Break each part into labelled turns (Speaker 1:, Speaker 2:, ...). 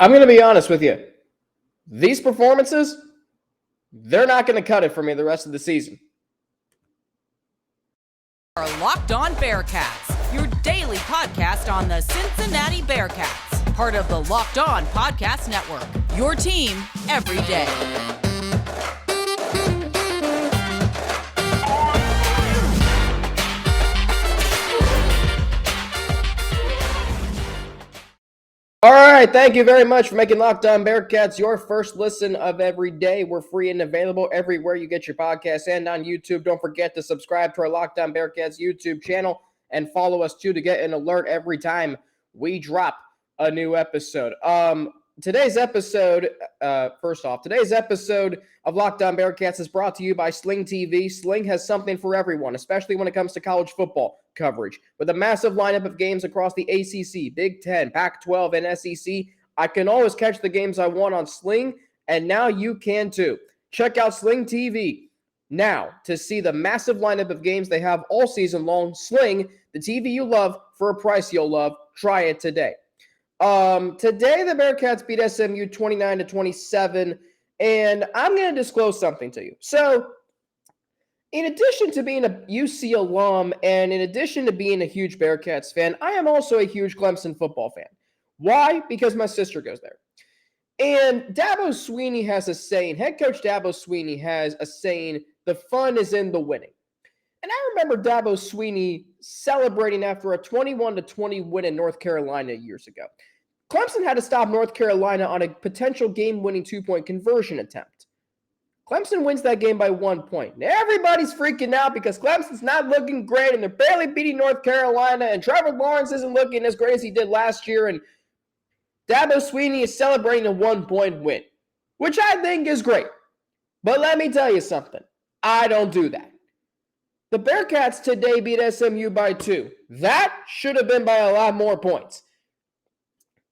Speaker 1: I'm going to be honest with you. These performances, they're not going to cut it for me the rest of the season.
Speaker 2: Our Locked On Bearcats, your daily podcast on the Cincinnati Bearcats, part of the Locked On Podcast Network, your team every day.
Speaker 1: All right, thank you very much for making Locked On Bearcats your first listen of every day. We're free and available everywhere you get your podcasts and on YouTube. Don't forget to subscribe to our Locked On Bearcats YouTube channel and follow us too to get an alert every time we drop a new episode. Today's episode of Locked On Bearcats is brought to you by Sling TV. Sling has something for everyone, especially when it comes to college football coverage. With a massive lineup of games across the ACC, Big Ten, Pac-12, and SEC, I can always catch the games I want on Sling, and now you can too. Check out Sling TV now to see the massive lineup of games they have all season long. Sling, the TV you love for a price you'll love. Try it today. Today the Bearcats beat SMU 29-27, and I'm going to disclose something to you. So, in addition to being a UC alum and in addition to being a huge Bearcats fan, I am also a huge Clemson football fan. Why? Because my sister goes there. And Dabo Swinney has a saying, head coach Dabo Swinney has a saying, the fun is in the winning. And I remember Dabo Swinney celebrating after a 21-20 win in North Carolina years ago. Clemson had to stop North Carolina on a potential game-winning two-point conversion attempt. Clemson wins that game by 1 point. Now everybody's freaking out because Clemson's not looking great and they're barely beating North Carolina and Trevor Lawrence isn't looking as great as he did last year and Dabo Swinney is celebrating a 1 point win, which I think is great. But let me tell you something. I don't do that. The Bearcats today beat SMU by 2. That should have been by a lot more points.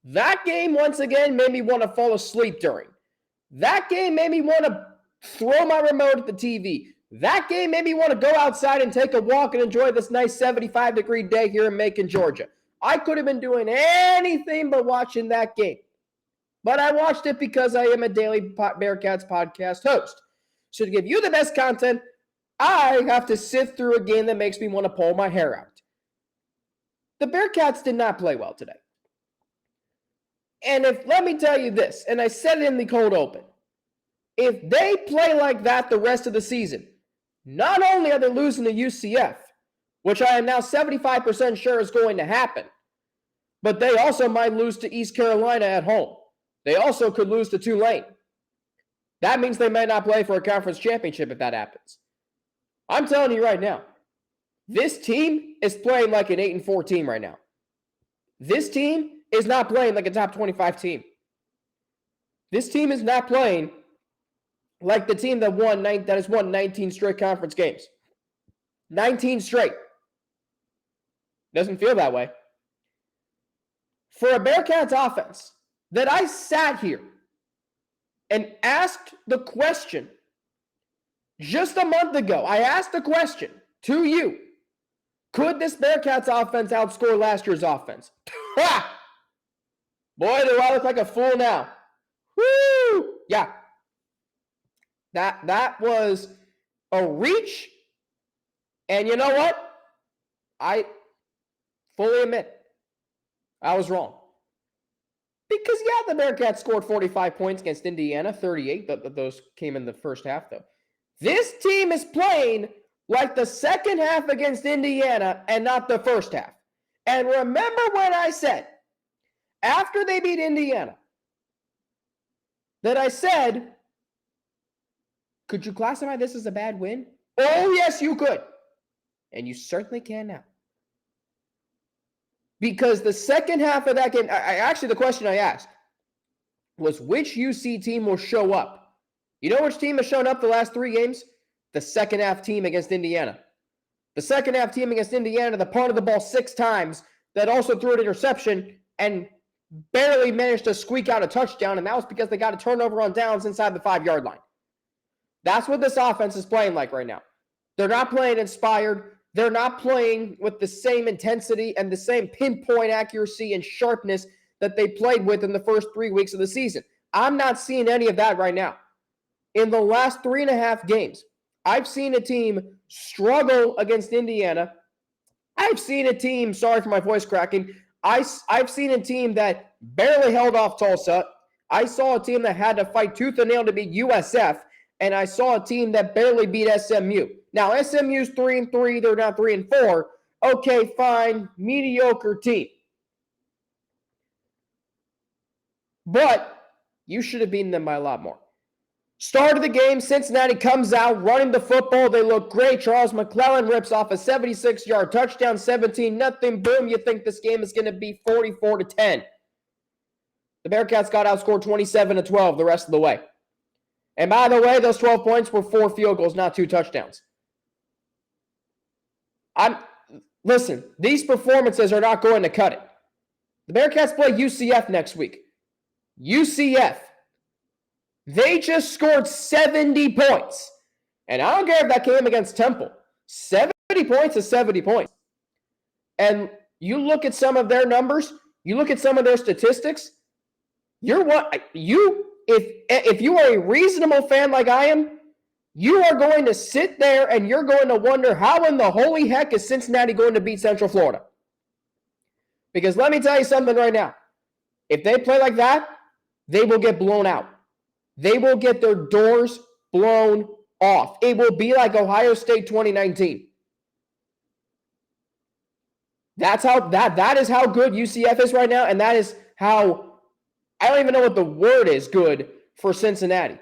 Speaker 1: That game, once again, made me want to fall asleep during. That game made me want to throw my remote at the TV. That game made me want to go outside and take a walk and enjoy this nice 75-degree day here in Macon, Georgia. I could have been doing anything but watching that game. But I watched it because I am a daily Bearcats podcast host. So to give you the best content, I have to sit through a game that makes me want to pull my hair out. The Bearcats did not play well today. And let me tell you this, and I said it in the cold open, if they play like that the rest of the season, not only are they losing to UCF, which I am now 75% sure is going to happen, but they also might lose to East Carolina at home. They also could lose to Tulane. That means they may not play for a conference championship if that happens. I'm telling you right now, this team is playing like an 8-4 team right now. This team is not playing like a top 25 team. This team is not playing like the team that has won 19 straight conference games. 19 straight. Doesn't feel that way. For a Bearcats offense that I sat here and asked the question just a month ago, I asked the question to you, could this Bearcats offense outscore last year's offense? Ha! Boy, do I look like a fool now. Woo! Yeah. That was a reach. And you know what? I fully admit I was wrong. Because, yeah, the Bearcats scored 45 points against Indiana, 38. Those came in the first half, though. This team is playing like the second half against Indiana and not the first half. And remember when I said, after they beat Indiana, that I said, could you classify this as a bad win? Oh, yes, you could. And you certainly can now. Because the second half of that game, actually the question I asked was which UC team will show up? You know which team has shown up the last 3 games? The second half team against Indiana. The second half team against Indiana that punted the ball 6 times, that also threw an interception and barely managed to squeak out a touchdown, and that was because they got a turnover on downs inside the 5-yard line. That's what this offense is playing like right now. They're not playing inspired. They're not playing with the same intensity and the same pinpoint accuracy and sharpness that they played with in the first 3 weeks of the season. I'm not seeing any of that right now. In the last 3.5 games, I've seen a team struggle against Indiana. I've seen a team, sorry for my voice cracking, I've seen a team that barely held off Tulsa. I saw a team that had to fight tooth and nail to beat USF, and I saw a team that barely beat SMU. Now, SMU's 3-3, they're now 3-4. Okay, fine, mediocre team. But you should have beaten them by a lot more. Start of the game, Cincinnati comes out running the football. They look great. Charles McClelland rips off a 76-yard touchdown, 17-0. Boom, you think this game is going to be 44-10. The Bearcats got outscored 27-12 the rest of the way. And by the way, those 12 points were 4 field goals, not 2 touchdowns. Listen, these performances are not going to cut it. The Bearcats play UCF next week. UCF. They just scored 70 points. And I don't care if that came against Temple. 70 points is 70 points. And you look at some of their numbers, you look at some of their statistics, if you are a reasonable fan like I am, you are going to sit there and you're going to wonder how in the holy heck is Cincinnati going to beat Central Florida? Because let me tell you something right now. If they play like that, they will get blown out. They will get their doors blown off. It will be like Ohio State 2019. That is how good UCF is right now, and that is how, I don't even know what the word is, good for Cincinnati.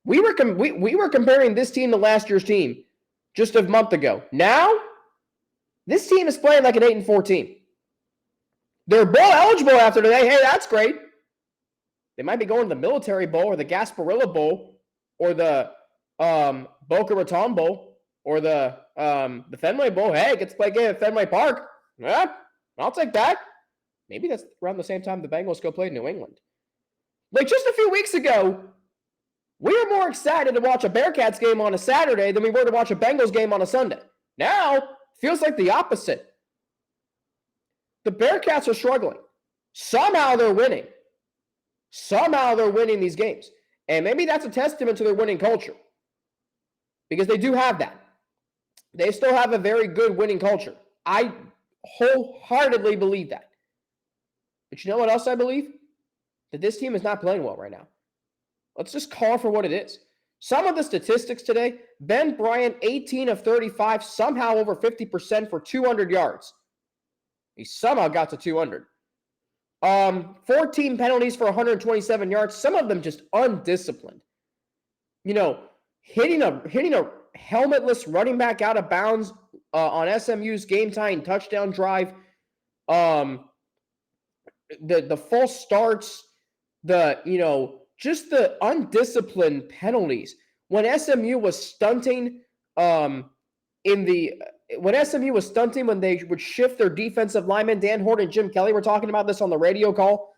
Speaker 1: We were comparing this team to last year's team just a month ago. Now, this team is playing like an 8-4 team. They're bowl eligible after today. Hey, that's great. They might be going to the Military Bowl or the Gasparilla Bowl or the Boca Raton Bowl or the Fenway Bowl. Hey, get to play a game at Fenway Park. Yeah, I'll take that. Maybe that's around the same time the Bengals go play New England. Like just a few weeks ago, we were more excited to watch a Bearcats game on a Saturday than we were to watch a Bengals game on a Sunday. Now, feels like the opposite. The Bearcats are struggling. Somehow they're winning. Somehow they're winning these games. And maybe that's a testament to their winning culture. Because they do have that. They still have a very good winning culture. I wholeheartedly believe that. But you know what else I believe? That this team is not playing well right now. Let's just call it for what it is. Some of the statistics today, Ben Bryant, 18 of 35, somehow over 50% for 200 yards. He somehow got to 200. 14 penalties for 127 yards, some of them just undisciplined. You know, hitting a helmetless running back out of bounds on SMU's game-tying touchdown drive. The false starts, just the undisciplined penalties. When SMU was stunting when they would shift their defensive linemen, Dan Horton and Jim Kelly were talking about this on the radio call.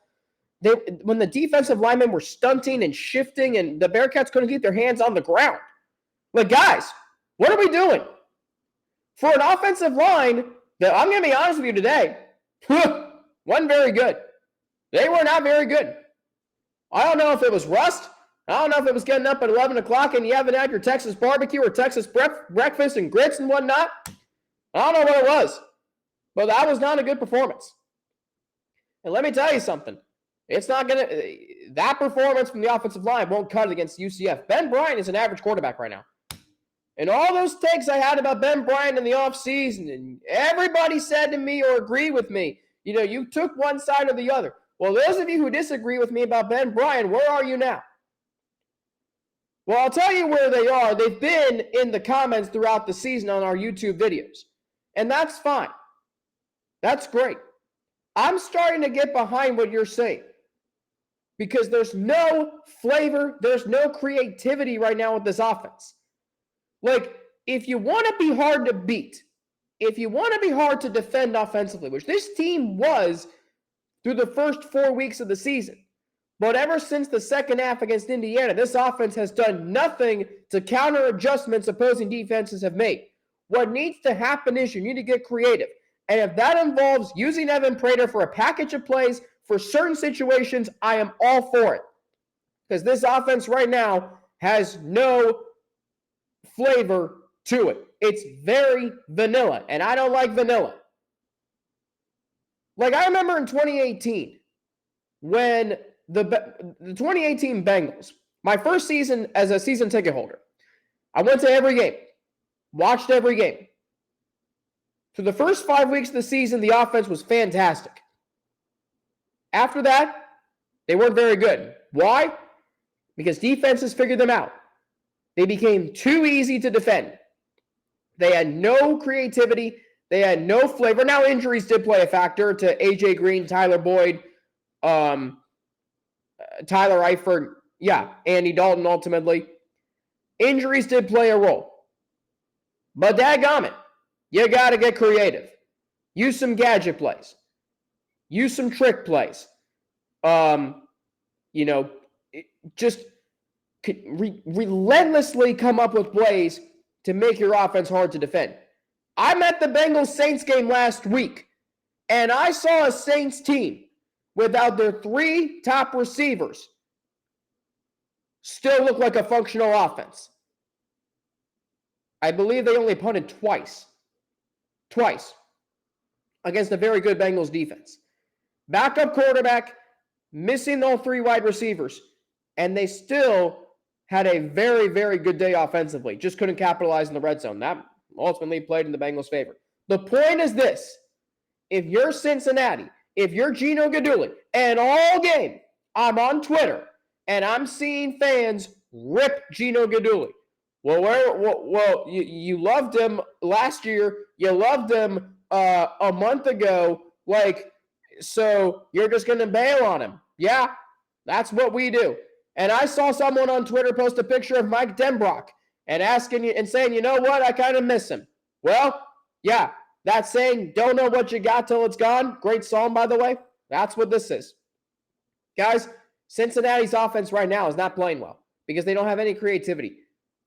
Speaker 1: When the defensive linemen were stunting and shifting and the Bearcats couldn't keep their hands on the ground. Like, guys, what are we doing? For an offensive line that, I'm going to be honest with you today, wasn't very good. They were not very good. I don't know if it was rust. I don't know if it was getting up at 11 o'clock and you haven't had your Texas barbecue or Texas breakfast and grits and whatnot. I don't know what it was. But that was not a good performance. And let me tell you something. That performance from the offensive line won't cut it against UCF. Ben Bryant is an average quarterback right now. And all those takes I had about Ben Bryant in the offseason, and everybody said to me or agreed with me, you took one side or the other. Well, those of you who disagree with me about Ben Bryant, where are you now? Well, I'll tell you where they are. They've been in the comments throughout the season on our YouTube videos. And that's fine. That's great. I'm starting to get behind what you're saying. Because there's no flavor, there's no creativity right now with this offense. Like, if you want to be hard to beat, if you want to be hard to defend offensively, which this team was through the first 4 weeks of the season, but ever since the second half against Indiana, this offense has done nothing to counter adjustments opposing defenses have made. What needs to happen is you need to get creative. And if that involves using Evan Prater for a package of plays for certain situations, I am all for it. Because this offense right now has no flavor to it. It's very vanilla, and I don't like vanilla. Like, I remember in 2018, when the 2018 Bengals, my first season as a season ticket holder, I went to every game, watched every game. For the first 5 weeks of the season, the offense was fantastic. After that, they weren't very good. Why? Because defenses figured them out. They became too easy to defend. They had no creativity. They had no flavor. Now, injuries did play a factor to A.J. Green, Tyler Boyd, Tyler Eifert, Andy Dalton ultimately. Injuries did play a role. But daggone it, you got to get creative. Use some gadget plays. Use some trick plays. Just relentlessly come up with plays to make your offense hard to defend. I'm at the Bengals-Saints game last week, and I saw a Saints team without their 3 top receivers still look like a functional offense. I believe they only punted twice against a very good Bengals defense. Backup quarterback, missing all 3 wide receivers, and they still had a very, very good day offensively. Just couldn't capitalize in the red zone. That ultimately played in the Bengals' favor. The point is this. If you're Cincinnati, if you're Gino Guidugli, and all game I'm on Twitter and I'm seeing fans rip Gino Guidugli. Well, you loved him last year. You loved him a month ago. So you're just going to bail on him. Yeah, that's what we do. And I saw someone on Twitter post a picture of Mike Denbrock and saying, you know what, I kind of miss him. Well, yeah, that saying, don't know what you got till it's gone. Great song, by the way. That's what this is. Guys, Cincinnati's offense right now is not playing well because they don't have any creativity.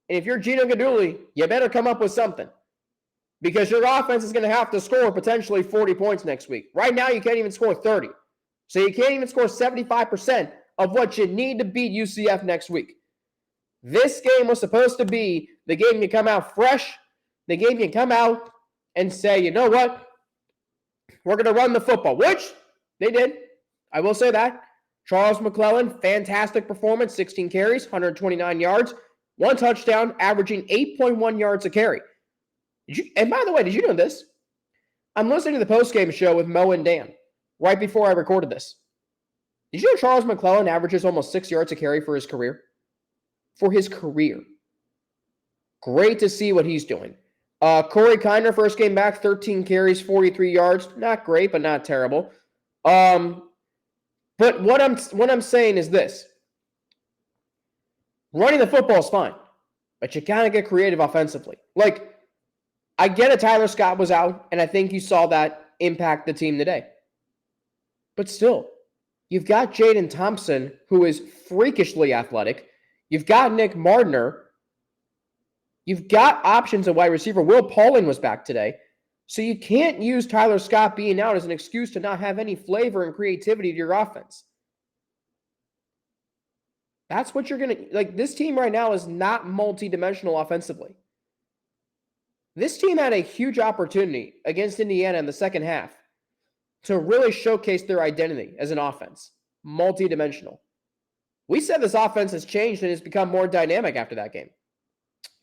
Speaker 1: And if you're Gino Guidugli, you better come up with something because your offense is going to have to score potentially 40 points next week. Right now, you can't even score 30. So you can't even score 75% of what you need to beat UCF next week. This game was supposed to be the game you come out fresh, the game you come out and say, you know what, we're going to run the football, which they did. I will say that. Charles McClelland, fantastic performance, 16 carries, 129 yards, 1 touchdown, averaging 8.1 yards a carry. And by the way, did you know this? I'm listening to the postgame show with Mo and Dan right before I recorded this. Did you know Charles McClelland averages almost 6 yards a carry for his career? For his career. Great to see what he's doing. Corey Kiner, first game back, 13 carries, 43 yards. Not great, but not terrible. But what I'm saying is this. Running the football is fine, but you gotta get creative offensively. I get it, Tyler Scott was out, and I think you saw that impact the team today. But still, you've got Jaden Thompson, who is freakishly athletic. You've got Nick Mardner. You've got options at wide receiver. Will Pauling was back today. So you can't use Tyler Scott being out as an excuse to not have any flavor and creativity to your offense. That's what you're going to... this team right now is not multidimensional offensively. This team had a huge opportunity against Indiana in the second half to really showcase their identity as an offense. Multidimensional. We said this offense has changed and has become more dynamic after that game.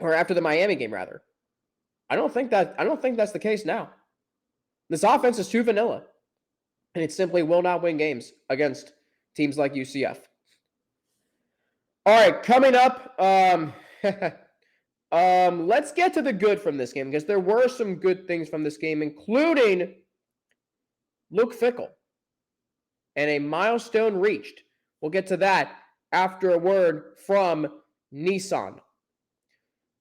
Speaker 1: Or after the Miami game, rather. I don't think that's the case now. This offense is too vanilla. And it simply will not win games against teams like UCF. All right, coming up, let's get to the good from this game because there were some good things from this game, including Luke Fickell and a milestone reached. We'll get to that after a word from Nissan.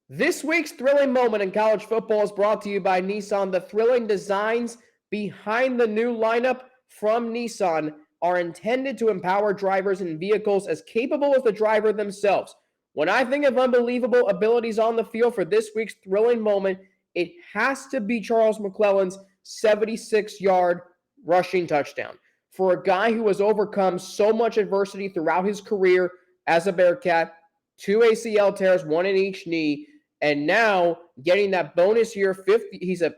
Speaker 1: This week's thrilling moment in college football is brought to you by Nissan. The thrilling designs behind the new lineup from Nissan are intended to empower drivers in vehicles as capable as the driver themselves. When I think of unbelievable abilities on the field for this week's thrilling moment, it has to be Charles McClelland's 76-yard rushing touchdown. For a guy who has overcome so much adversity throughout his career as a Bearcat, 2 ACL tears, 1 in each knee, and now getting that bonus year, I believe he's a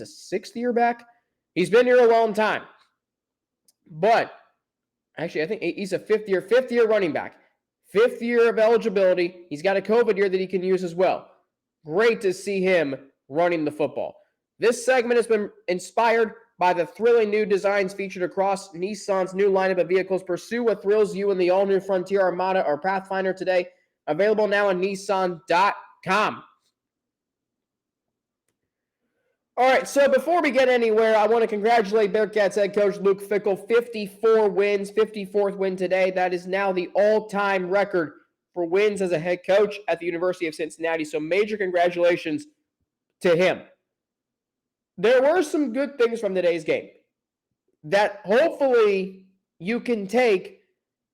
Speaker 1: 6th year back. He's been here a long time. But actually, I think he's a 5th year running back. 5th year of eligibility. He's got a COVID year that he can use as well. Great to see him running the football. This segment has been inspired by the thrilling new designs featured across Nissan's new lineup of vehicles. Pursue what thrills you in the all-new Frontier, Armada, or Pathfinder today. Available now on Nissan.com. All right, so before we get anywhere, I want to congratulate Bearcats head coach Luke Fickell. 54 wins, 54th win today. That is now the all-time record for wins as a head coach at the University of Cincinnati. So major congratulations to him. There were some good things from today's game that hopefully you can take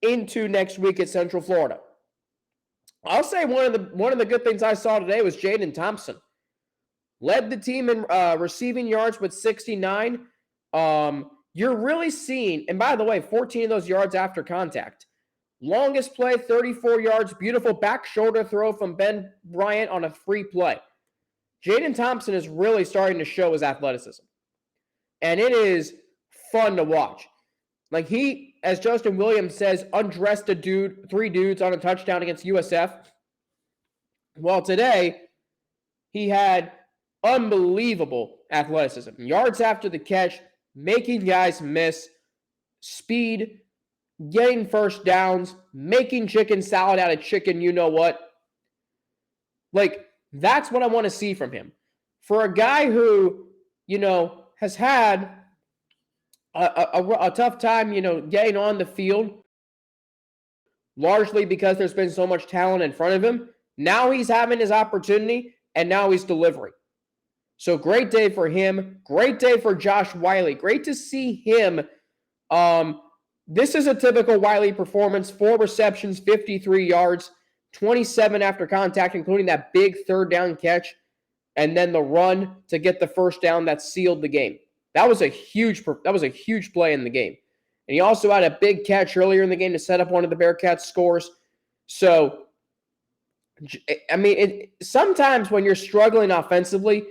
Speaker 1: into next week at Central Florida. I'll say one of the good things I saw today was Jaden Thompson. Led the team in receiving yards with 69. You're really seeing, and by the way, 14 of those yards after contact. Longest play, 34 yards. Beautiful back shoulder throw from Ben Bryant on a free play. Jaden Thompson is really starting to show his athleticism. And it is fun to watch. Like he, as Justin Williams says, undressed 3 dudes on a touchdown against USF. Well, today, he had unbelievable athleticism. Yards after the catch, making guys miss, speed, getting first downs, making chicken salad out of chicken, you know what. Like, that's what I want to see from him. For a guy who, has had a tough time, getting on the field, largely because there's been so much talent in front of him. Now he's having his opportunity, and now he's delivering. So great day for him. Great day for Josh Wiley. Great to see him. This is a typical Wiley performance. 4 receptions, 53 yards, 27 after contact, including that big 3rd down catch, and then the run to get the first down that sealed the game. That was a huge play in the game. And he also had a big catch earlier in the game to set up one of the Bearcats' scores. So, I mean, sometimes when you're struggling offensively,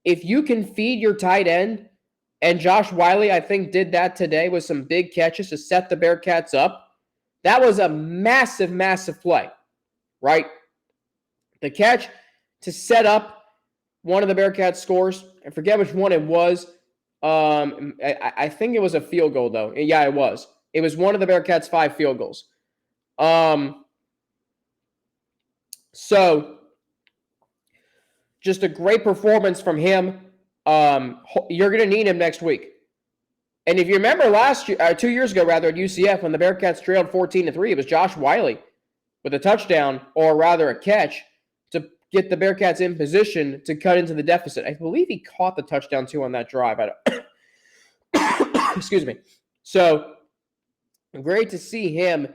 Speaker 1: if you can feed your tight end, and Josh Wiley, I think, did that today with some big catches to set the Bearcats up, that was a massive, massive play, right? The catch to set up one of the Bearcats' scores, I forget which one it was. I think it was a field goal, though. Yeah, it was. It was one of the Bearcats' 5 field goals. So, just a great performance from him. You're going to need him next week. And if you remember 2 years ago, at UCF, when the Bearcats trailed 14-3, it was Josh Wiley with a touchdown, or rather a catch, to get the Bearcats in position to cut into the deficit. I believe he caught the touchdown, too, on that drive. Excuse me. So, great to see him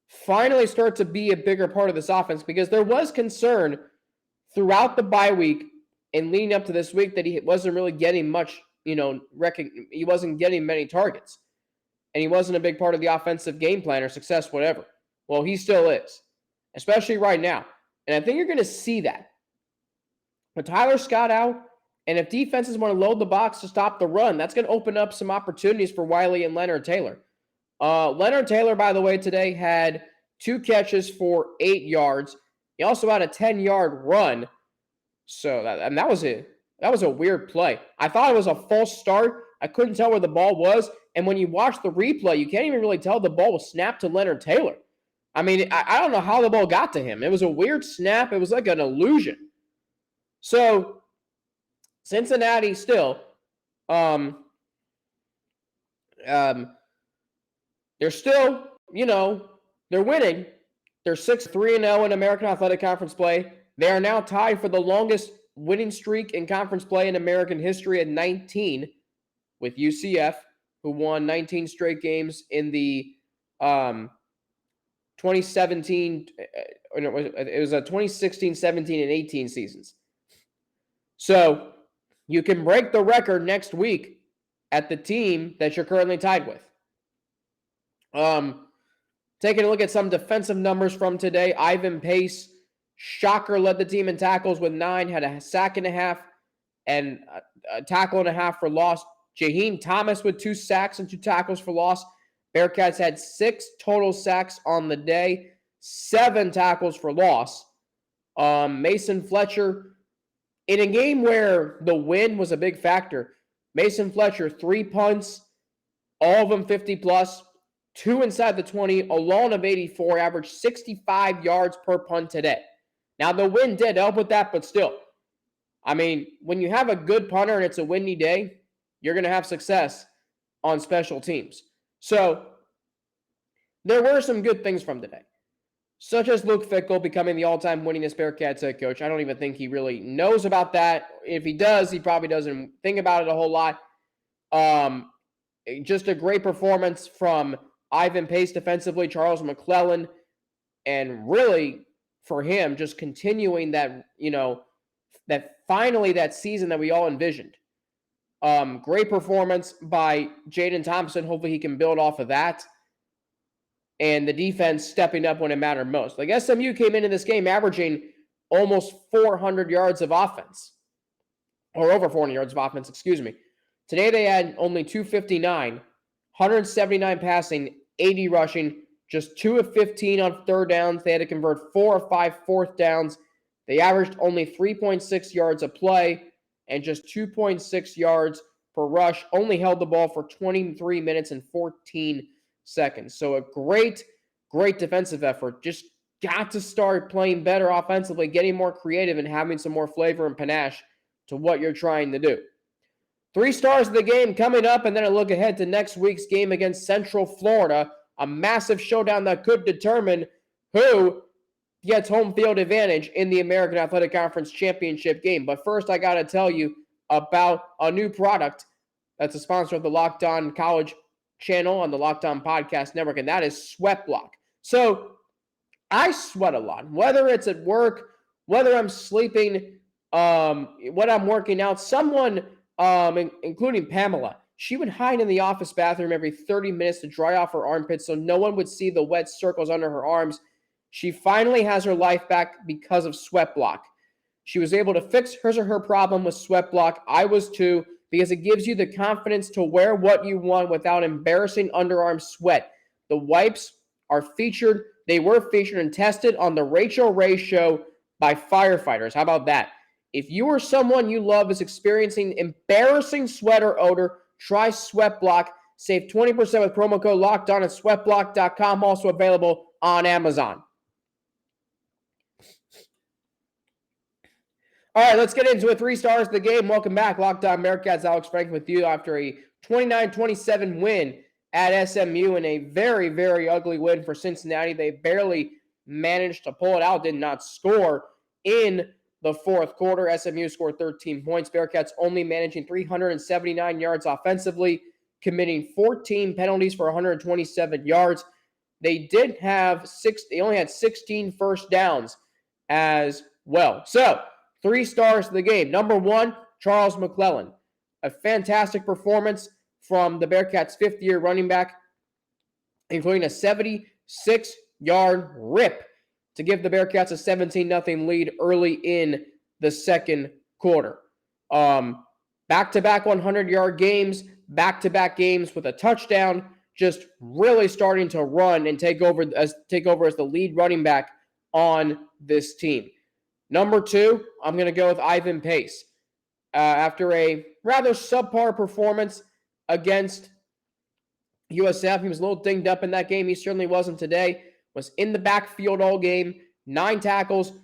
Speaker 1: finally start to be a bigger part of this offense, because there was concern throughout the bye week and leading up to this week that he wasn't really getting much, he wasn't getting many targets. And he wasn't a big part of the offensive game plan or success, whatever. Well, he still is, especially right now. And I think you're going to see that. With Tyler Scott out, and if defenses want to load the box to stop the run, that's going to open up some opportunities for Wiley and Leonard Taylor. Leonard Taylor, by the way, today had 2 catches for 8 yards. He also had a 10-yard run. So that was a weird play. I thought it was a false start. I couldn't tell where the ball was. And when you watch the replay, you can't even really tell the ball was snapped to Leonard Taylor. I mean, I don't know how the ball got to him. It was a weird snap. It was like an illusion. So Cincinnati still, they're still, they're winning. They're 6-3-0 in American Athletic Conference play. They are now tied for the longest winning streak in conference play in American history at 19 with UCF, who won 19 straight games in the 2017, it was a 2016, 17, and 18 seasons. So you can break the record next week at the team that you're currently tied with. Taking a look at some defensive numbers from today, Ivan Pace, shocker, led the team in tackles with 9, had a sack and a half and a tackle and a half for loss. Jaheim Thomas with 2 sacks and 2 tackles for loss. Bearcats had 6 total sacks on the day, 7 tackles for loss. Mason Fletcher, in a game where the wind was a big factor, Mason Fletcher, 3 punts, all of them 50+, 2 inside the 20, a long of 84, averaged 65 yards per punt today. Now, the wind did help with that, but still, I mean, when you have a good punter and it's a windy day, you're going to have success on special teams. So, there were some good things from today, such as Luke Fickell becoming the all-time winningest Bearcats head coach. I don't even think he really knows about that. If he does, he probably doesn't think about it a whole lot. Just a great performance from Ivan Pace defensively, Charles McClelland, and really for him just continuing that, that finally that season that we all envisioned. Great performance by Jaden Thompson. Hopefully he can build off of that. And the defense stepping up when it mattered most. Like SMU came into this game averaging almost 400 yards of offense. Or over 400 yards of offense, excuse me. Today they had only 259, 179 passing, 80 rushing, just 2 of 15 on third downs. They had to convert 4 or 5 fourth downs. They averaged only 3.6 yards a play and just 2.6 yards per rush. Only held the ball for 23 minutes and 14 seconds. So a great defensive effort. Just got to start playing better offensively, getting more creative and having some more flavor and panache to what you're trying to do. 3 stars of the game coming up, and then a look ahead to next week's game against Central Florida, a massive showdown that could determine who gets home field advantage in the American Athletic Conference Championship game. But first, I got to tell you about a new product that's a sponsor of the Locked On College channel on the Locked On Podcast Network, and that is Sweat Block. So I sweat a lot, whether it's at work, whether I'm sleeping, when I'm working out. Someone, including Pamela, she would hide in the office bathroom every 30 minutes to dry off her armpits so no one would see the wet circles under her arms. She finally has her life back because of Sweat Block. She was able to fix hers or her problem with Sweat Block. I was too, because it gives you the confidence to wear what you want without embarrassing underarm sweat. The wipes are featured. They were featured and tested on the Rachel Ray Show by firefighters. How about that? If you or someone you love is experiencing embarrassing sweat or odor, try Sweat Block. Save 20% with promo code LOCKEDON at sweatblock.com. Also available on Amazon. All right, let's get into it. 3 stars of the game. Welcome back. Locked On Bearcats. Alex Frank with you after a 29-27 win at SMU and a very, very ugly win for Cincinnati. They barely managed to pull it out, did not score in the fourth quarter. SMU scored 13 points. Bearcats only managing 379 yards offensively, committing 14 penalties for 127 yards. They only had 16 first downs as well. So, 3 stars of the game. Number 1, Charles McClelland. A fantastic performance from the Bearcats' 5th-year running back, including a 76-yard rip to give the Bearcats a 17-0 lead early in the second quarter. Back-to-back 100-yard games, back-to-back games with a touchdown, just really starting to run and take over as the lead running back on this team. Number 2, I'm going to go with Ivan Pace. After a rather subpar performance against USF, he was a little dinged up in that game. He certainly wasn't today. Was in the backfield all game, 9 tackles,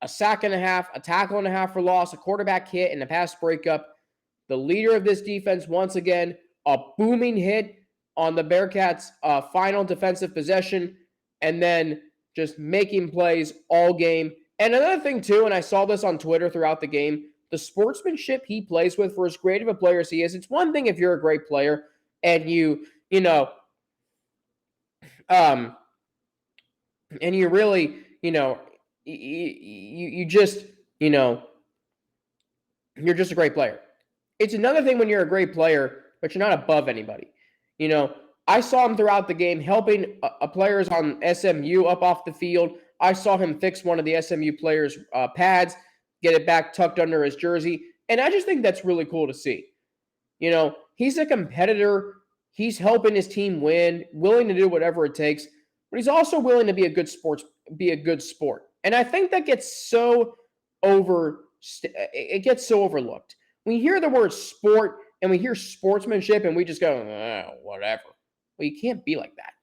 Speaker 1: a sack and a half, a tackle and a half for loss, a quarterback hit, and a pass breakup. The leader of this defense, once again, a booming hit on the Bearcats' final defensive possession, and then just making plays all game. And another thing, too, and I saw this on Twitter throughout the game, the sportsmanship he plays with, for as great of a player as he is, it's one thing if you're a great player and you really, you're just a great player. it's another thing when you're a great player, but you're not above anybody. You know, I saw him throughout the game helping players on SMU up off the field. I saw him fix one of the SMU players' pads, get it back tucked under his jersey. And I just think that's really cool to see. You know, he's a competitor. He's helping his team win, willing to do whatever it takes, but he's also willing to be a good sport. And I think that gets so overlooked. We hear the word sport and we hear sportsmanship and we just go, whatever. Well, you can't be like that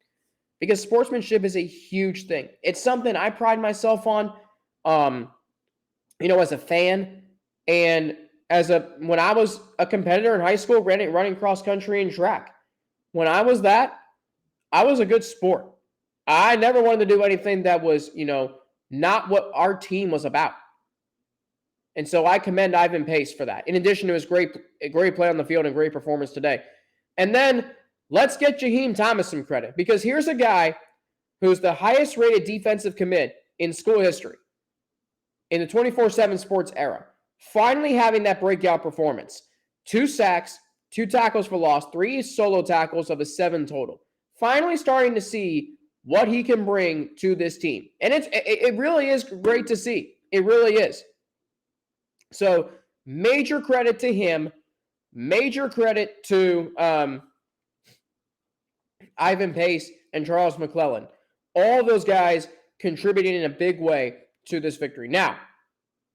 Speaker 1: because sportsmanship is a huge thing. It's something I pride myself on, as a fan and when I was a competitor in high school, running cross country and track. When I was that, I was a good sport. I never wanted to do anything that was, not what our team was about. And so I commend Ivan Pace for that. In addition to his great play on the field and great performance today. And then let's get Jaheim Thomas some credit because here's a guy who's the highest rated defensive commit in school history in the 24/7 sports era. Finally having that breakout performance. 2 sacks, 2 tackles for loss, 3 solo tackles of a 7 total. Finally starting to see what he can bring to this team. And it really is great to see. It really is. So major credit to him. Major credit to Ivan Pace and Charles McClelland. All those guys contributing in a big way to this victory. Now,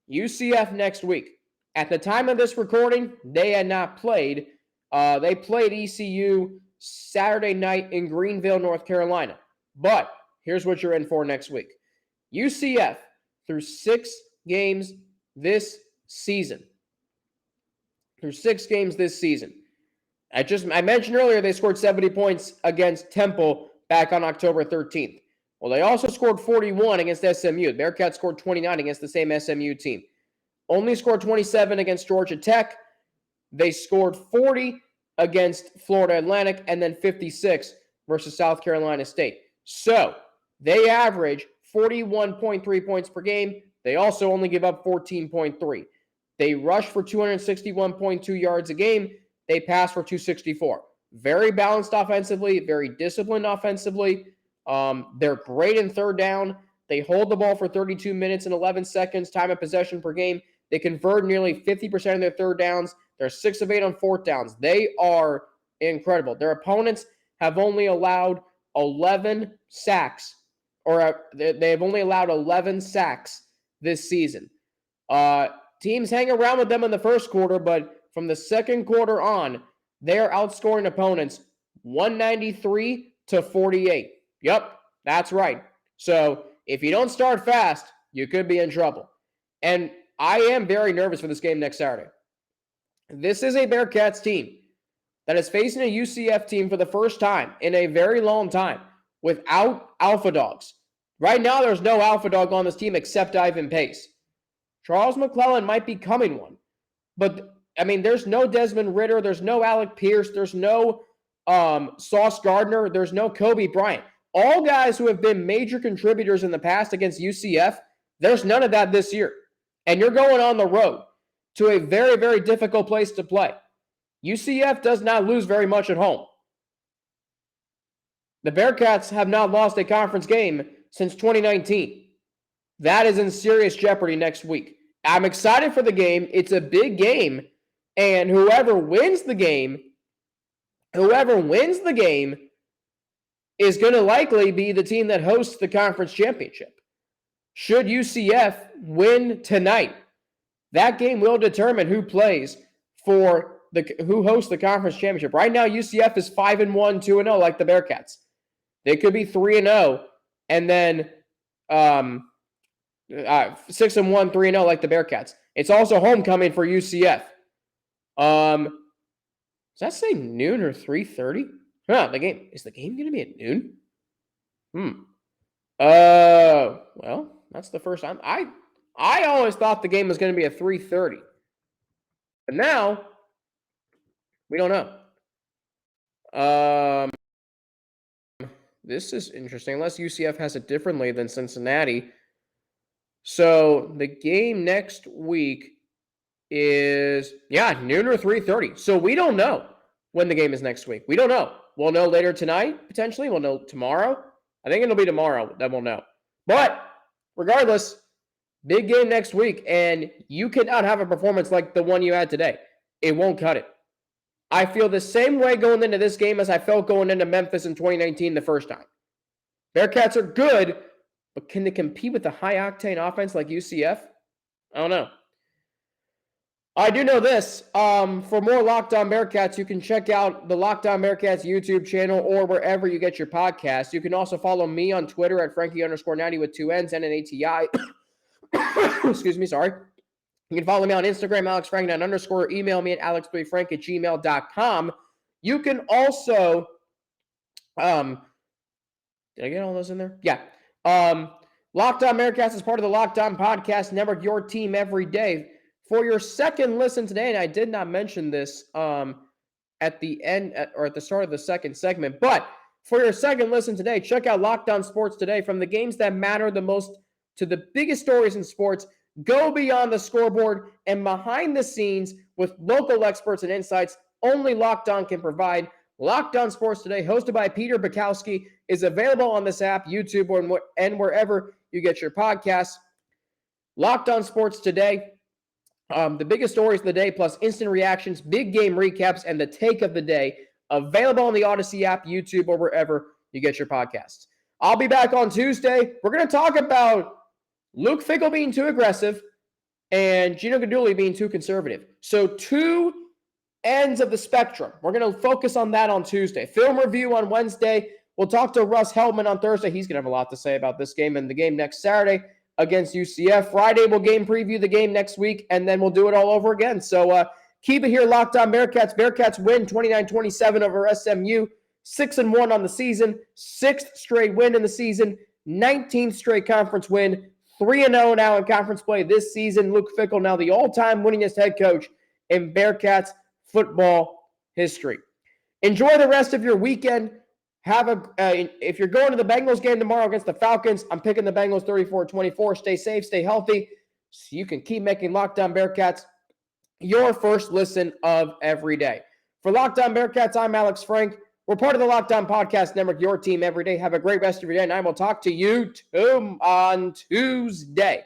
Speaker 1: UCF next week. At the time of this recording, they had not played. They played ECU Saturday night in Greenville, North Carolina. But here's what you're in for next week. UCF through 6 games this season. I mentioned earlier they scored 70 points against Temple back on October 13th. Well, they also scored 41 against SMU. The Bearcats scored 29 against the same SMU team. Only scored 27 against Georgia Tech. They scored 40 against Florida Atlantic and then 56 versus South Carolina State. So they average 41.3 points per game. They also only give up 14.3. They rush for 261.2 yards a game. They pass for 264. Very balanced offensively, very disciplined offensively. They're great in third down. They hold the ball for 32 minutes and 11 seconds, time of possession per game. They convert nearly 50% of their third downs. They're 6 of 8 on fourth downs. They are incredible. Their opponents have only allowed 11 sacks, or they have only allowed 11 sacks this season. Teams hang around with them in the first quarter, but from the second quarter on, they are outscoring opponents 193-48. Yep, that's right. So if you don't start fast, you could be in trouble. And I am very nervous for this game next Saturday. This is a Bearcats team that is facing a UCF team for the first time in a very long time without alpha dogs. Right now, there's no alpha dog on this team except Ivan Pace. Charles McClelland might be coming one. But, there's no Desmond Ridder. There's no Alec Pierce. There's no Sauce Gardner. There's no Kobe Bryant. All guys who have been major contributors in the past against UCF, there's none of that this year. And you're going on the road to a very, very difficult place to play. UCF does not lose very much at home. The Bearcats have not lost a conference game since 2019. That is in serious jeopardy next week. I'm excited for the game. It's a big game. And whoever wins the game is going to likely be the team that hosts the conference championship. Should UCF win tonight, that game will determine who plays for who hosts the conference championship. Right now, UCF is 5-1, 2-0 like the Bearcats. They could be 3-0 and then 6-1, 3-0 like the Bearcats. It's also homecoming for UCF. Does that say noon or 3:30? Is the game going to be at noon? Well, that's the first time. I always thought the game was going to be at 3:30. But now, we don't know. This is interesting, unless UCF has it differently than Cincinnati. So, the game next week is, noon or 3:30. So we don't know when the game is next week. We don't know. We'll know later tonight, potentially. We'll know tomorrow. I think it'll be tomorrow that we'll know. But regardless, big game next week, and you cannot have a performance like the one you had today. It won't cut it. I feel the same way going into this game as I felt going into Memphis in 2019 the first time. Bearcats are good, but can they compete with a high-octane offense like UCF? I don't know. I do know this. For more Locked On Bearcats, you can check out the Locked On Bearcats YouTube channel or wherever you get your podcasts. You can also follow me on Twitter at Frankie_90 with 2 N's and an ATI. Excuse me, sorry. You can follow me on Instagram, AlexFrank9_, email me at alexbfrank@gmail.com. You can also, did I get all those in there? Yeah. Locked On Bearcats is part of the Locked On Podcast Network, your team every day. For your second listen today, and I did not mention this at the end or at the start of the second segment, but for your second listen today, check out Locked On Sports Today. From the games that matter the most to the biggest stories in sports, go beyond the scoreboard and behind the scenes with local experts and insights only Locked On can provide. Locked On Sports Today, hosted by Peter Bukowski, is available on this app, YouTube, and wherever you get your podcasts. Locked On Sports Today. The biggest stories of the day, plus instant reactions, big game recaps, and the take of the day, available on the Odyssey app, YouTube, or wherever you get your podcasts. I'll be back on Tuesday. We're going to talk about Luke Fickell being too aggressive and Gino Guidugli being too conservative. So 2 ends of the spectrum. We're going to focus on that on Tuesday. Film review on Wednesday. We'll talk to Russ Heldman on Thursday. He's going to have a lot to say about this game and the game next Saturday against UCF. Friday, we'll game preview the game next week, and then we'll do it all over again. So keep it here, Locked On Bearcats. Bearcats win 29-27 over SMU, 6-1 on the season, 6th straight win in the season, 19th straight conference win, 3-0 now in conference play this season. Luke Fickell now the all-time winningest head coach in Bearcats football history. Enjoy the rest of your weekend. If you're going to the Bengals game tomorrow against the Falcons, I'm picking the Bengals 34-24. Stay safe, stay healthy, so you can keep making Locked On Bearcats your first listen of every day. For Locked On Bearcats, I'm Alex Frank. We're part of the Locked On Podcast Network, your team every day. Have a great rest of your day, and I will talk to you on Tuesday.